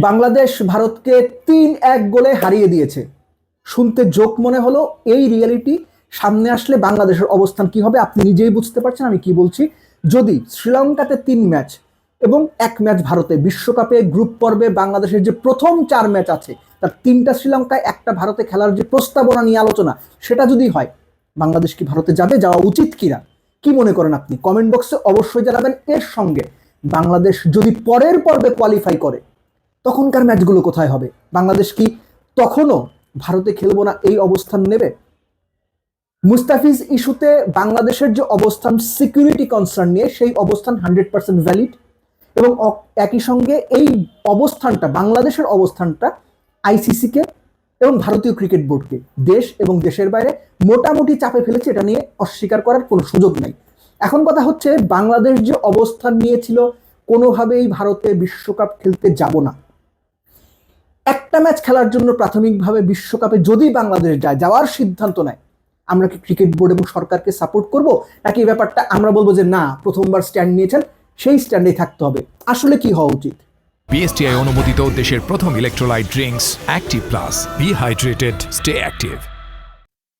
বাংলাদেশ ভারতকে 3-1 গোলে হারিয়ে দিয়েছে। শুনতে জোক মনে হলো, এই রিয়েলিটি সামনে আসলে বাংলাদেশের অবস্থান কি হবে আপনি নিজেই বুঝতে পারছেন আমি কি বলছি। যদি শ্রীলঙ্কাতে 3 ম্যাচ এবং 1 ম্যাচ ভারতে, বিশ্বকাপে গ্রুপ পর্বে বাংলাদেশের যে প্রথম 4 ম্যাচ আছে তার 3টা শ্রীলঙ্কায়, 1টা ভারতে খেলার যে প্রস্তাবনা নিয়ে আলোচনা, সেটা যদি হয়, বাংলাদেশ কি ভারতে যাবে, যাওয়া উচিত কিনা, কি মনে করেন আপনি কমেন্ট বক্সে অবশ্যই জানাবেন। এর সঙ্গে বাংলাদেশ যদি পরের পর্বে কোয়ালিফাই করে তখনকার ম্যাচগুলো কোথায় হবে? বাংলাদেশ কি তখনও ভারতে খেলবো না এই অবস্থান নেবে? মুস্তাফিজ ইস্যুতে বাংলাদেশের যে অবস্থান সিকিউরিটি কনসার্ন নিয়ে, সেই অবস্থান 100% ভ্যালিড, এবং একই সঙ্গে এই অবস্থানটা, বাংলাদেশের অবস্থানটা আইসিসিকে এবং ভারতীয় ক্রিকেট বোর্ডকে, দেশ এবং দেশের বাইরে মোটামুটি চাপে ফেলেছে, এটা নিয়ে অস্বীকার করার কোনো সুযোগ নাই। এখন কথা হচ্ছে, বাংলাদেশ যে অবস্থান নিয়েছিল কোনোভাবেই ভারতে বিশ্বকাপ খেলতে যাব না, একটা ম্যাচ খেলার জন্য প্রাথমিকভাবে বিশ্বকাপে যদি বাংলাদেশ যায়, যাওয়ার সিদ্ধান্ত নেয়, আমরা কি ক্রিকেট বোর্ড এবং সরকারকে সাপোর্ট করব, নাকি এই ব্যাপারটা আমরা বলবো যে না, প্রথমবার স্ট্যান্ড নিয়েছেন সেই স্ট্যান্ডেই থাকতে হবে? আসলে কি হওয়া উচিত? বিএসটিআই অনুমোদিত দেশের প্রথম electrolyte drinks active plus, be hydrated, stay active.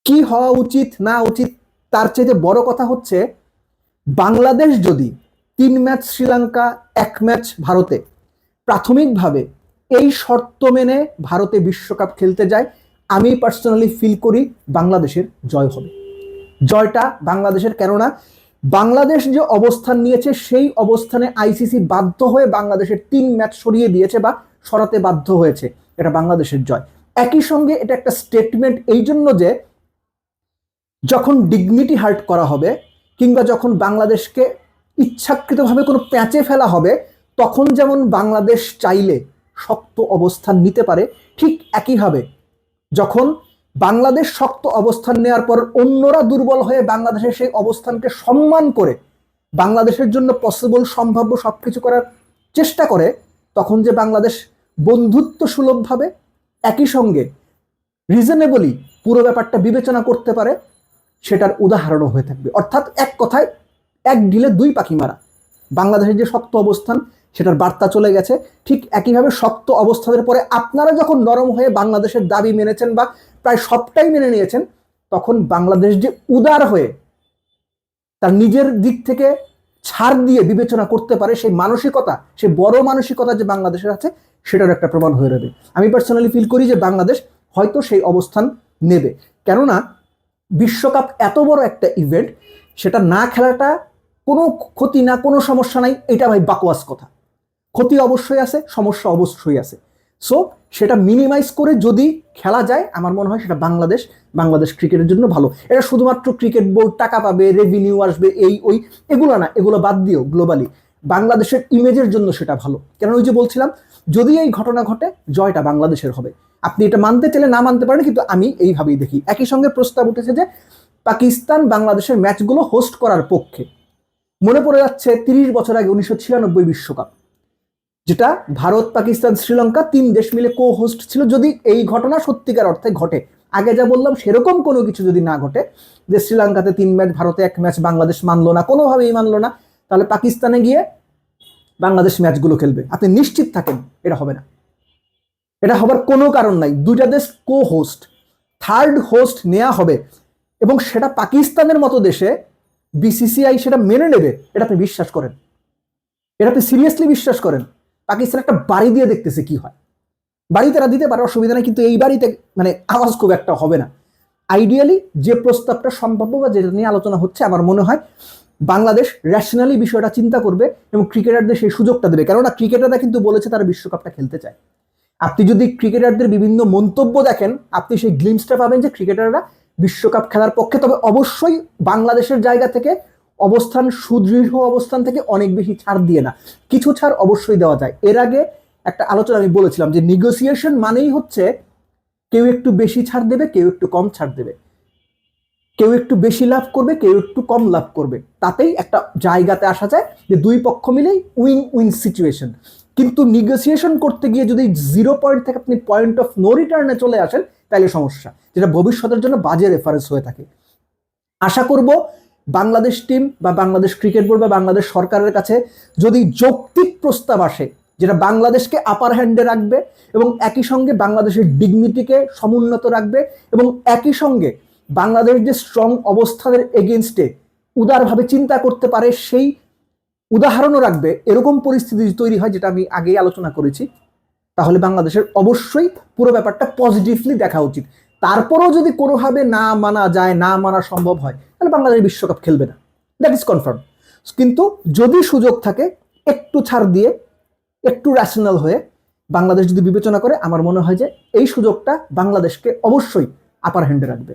কি হওয়া উচিত না উচিত তার চাইতে বড় কথা হচ্ছে, বাংলাদেশ যদি 3 ম্যাচ শ্রীলঙ্কা, 1 ম্যাচ ভারতে প্রাথমিকভাবে এই শর্ত মেনে ভারতে বিশ্বকাপ খেলতে যায়, আমি পার্সোনালি ফিল করি বাংলাদেশের জয় হবে। জয়টা বাংলাদেশের, কেননা বাংলাদেশ যে অবস্থান নিয়েছে সেই অবস্থানে আইসিসি বাধ্য হয়ে বাংলাদেশের 3 ম্যাচ সরিয়ে দিয়েছে বা সরাতে বাধ্য হয়েছে, এটা বাংলাদেশের জয়। একই সঙ্গে এটা একটা স্টেটমেন্ট এই জন্য যে যখন ডিগনিটি হার্ট করা হবে, কিংবা যখন বাংলাদেশকে ইচ্ছাকৃতভাবে কোনো প্যাচে ফেলা হবে, তখন যেমন বাংলাদেশ চাইলে শক্ত অবস্থান নিতে পারে, ঠিক একইভাবে যখন বাংলাদেশ শক্ত অবস্থান নেওয়ার পর অন্যরা দুর্বল হয়ে বাংলাদেশের সেই অবস্থানকে সম্মান করে বাংলাদেশের জন্য পসিবল, সম্ভাব্য সবকিছু করার চেষ্টা করে, তখন যে বাংলাদেশ বন্ধুত্ব সুলভভাবে একই সঙ্গে রিজনেবলি পুরো ব্যাপারটা বিবেচনা করতে পারে, সেটার উদাহরণও হয়ে থাকবে। অর্থাৎ এক কথায়, এক ঢিলে 2 পাখি মারা। বাংলাদেশের যে শক্ত অবস্থান, সেটার বার্তা চলে গেছে। ঠিক একইভাবে শক্ত অবস্থানের পরে আপনারা যখন নরম হয়ে বাংলাদেশের দাবি মেনেছেন বা প্রায় সবটাই মেনে নিয়েছেন, তখন বাংলাদেশ যে উদার হয়ে তার নিজের দিক থেকে ছাড় দিয়ে বিবেচনা করতে পারে, সেই মানসিকতা, সেই বড় মানসিকতা যে বাংলাদেশের আছে, সেটার একটা প্রমাণ হয়ে যাবে। আমি পার্সোনালি ফিল করি যে বাংলাদেশ হয়তো সেই অবস্থান নেবে, কেননা বিশ্বকাপ এত বড় একটা ইভেন্ট, সেটা না খেলাটা কোনো ক্ষতি না, কোনো সমস্যা নাই, এটা ভাই বাকওয়াস কথা। ক্ষতি অবশ্যই আছে, সমস্যা অবশ্যই আছে। সো সেটা মিনিমাইজ করে যদি খেলা যায়, আমার মনে হয় সেটা বাংলাদেশ ক্রিকেটের জন্য ভালো। এটা শুধুমাত্র ক্রিকেট বোর্ড টাকা পাবে, রেভিনিউ আসবে, এই ওই এগুলো না, এগুলো বাদ দিও, গ্লোবালি বাংলাদেশের ইমেজের জন্য সেটা ভালো। কেন, ওই যে বলছিলাম, যদি এই ঘটনা ঘটে, জয়টা বাংলাদেশের হবে। আপনি এটা মানতে চাইলে না মানতে পারেন, কিন্তু আমি এইভাবেই দেখি। একই সঙ্গে প্রস্তাব উঠেছে যে পাকিস্তান বাংলাদেশের ম্যাচগুলো হোস্ট করার পক্ষে। মনে পড়ে যাচ্ছে 30 বছর আগে 1996 বিশ্বকাপ, যেটা ভারত, পাকিস্তান, শ্রীলঙ্কা 3 দেশ মিলে কো হোস্ট ছিল। যদি এই ঘটনা সত্যিকার অর্থে ঘটে, আগে যা বললাম সেরকম কোনো কিছু যদি না ঘটে, যে শ্রীলঙ্কাতে 3 ম্যাচ, ভারতে 1 ম্যাচ, বাংলাদেশ মানলো না, কোনোভাবেই মানলো না, তাহলে পাকিস্তানে গিয়ে বাংলাদেশ ম্যাচগুলো খেলবে। আপনি নিশ্চিত থাকেন এটা হবে না, এটা হবার কোনো কারণ নাই। 2টা দেশ কো হোস্ট, থার্ড হোস্ট নেওয়া হবে, এবং সেটা পাকিস্তানের মতো দেশে বিসিসিআই সেটা মেনে নেবে, এটা আপনি বিশ্বাস করেন? এটা আপনি সিরিয়াসলি বিশ্বাস করেন? পাকিস্তান একটা বাড়ি দিয়ে দেখতেছে কি হয়। বাড়ি তারা দিতে পারে, অসুবিধা নেই, কিন্তু এই বাড়িতে মানে আওয়াজ খুব একটা হবে না। আইডিয়ালি যে প্রস্তাবটা সম্ভাব্য বা যেটা নিয়ে আলোচনা হচ্ছে, আমার মনে হয় বাংলাদেশ র্যাশনালি বিষয়টা চিন্তা করবে এবং ক্রিকেটারদের সেই সুযোগটা দেবে। কেননা ক্রিকেটাররা কিন্তু বলেছে তারা বিশ্বকাপটা খেলতে চায়। আপনি যদি ক্রিকেটারদের বিভিন্ন মন্তব্য দেখেন, আপনি সেই গ্লিমসটা পাবেন যে ক্রিকেটাররা বিশ্বকাপ খেলার পক্ষে। তবে অবশ্যই বাংলাদেশের জায়গা থেকে, অবস্থান, সুদৃঢ় অবস্থান থেকে অনেক বেশি ছাড় দিয়ে না, কিছু ছাড় অবশ্যই দেওয়া যায়। এর আগে একটা আলোচনা আমি বলেছিলাম যে নেগোসিয়েশন মানেই হচ্ছে কেউ একটু বেশি ছাড় দেবে, কেউ একটু কম ছাড় দেবে, কেউ একটু বেশি লাভ করবে, কেউ একটু কম লাভ করবে, তাতেই একটা জায়গাতে আসা যায় যে 2 পক্ষ মিলেই উইন উইন সিচুয়েশন। কিন্তু নেগোসিয়েশন করতে গিয়ে যদি 0 পয়েন্ট থেকে আপনি পয়েন্ট অফ নো রিটার্নে চলে আসেন, তাহলে সমস্যা, যেটা ভবিষ্যতের জন্য বাজে রেফারেন্স হয়ে থাকে। আশা করব বাংলাদেশ টিম বা বাংলাদেশ ক্রিকেট বোর্ড বা বাংলাদেশ সরকারের কাছে যদি যৌক্তিক প্রস্তাব আসে, যেটা বাংলাদেশকে আপার হ্যান্ডে রাখবে এবং একই সঙ্গে বাংলাদেশের ডিগনিটিকে সমুন্নত রাখবে এবং একই সঙ্গে বাংলাদেশ যে স্ট্রং অবস্থানের এগেনস্টে উদারভাবে চিন্তা করতে পারে সেই উদাহরণও রাখবে, এরকম পরিস্থিতি তৈরি হয়, যেটা আমি আগেই আলোচনা করেছি, তাহলে বাংলাদেশের অবশ্যই পুরো ব্যাপারটা পজিটিভলি দেখা উচিত। তারপরেও যদি কোনোভাবে না মানা যায়, না মানা সম্ভব হয়, তাহলে বাংলাদেশ বিশ্বকাপ খেলবে না, দ্যাট ইজ কনফার্ম। কিন্তু যদি সুযোগ থাকে একটু ছাড় দিয়ে, একটু র্যাশনাল হয়ে বাংলাদেশ যদি বিবেচনা করে, আমার মনে হয় যে এই সুযোগটা বাংলাদেশকে অবশ্যই আপার হ্যান্ডে রাখবে।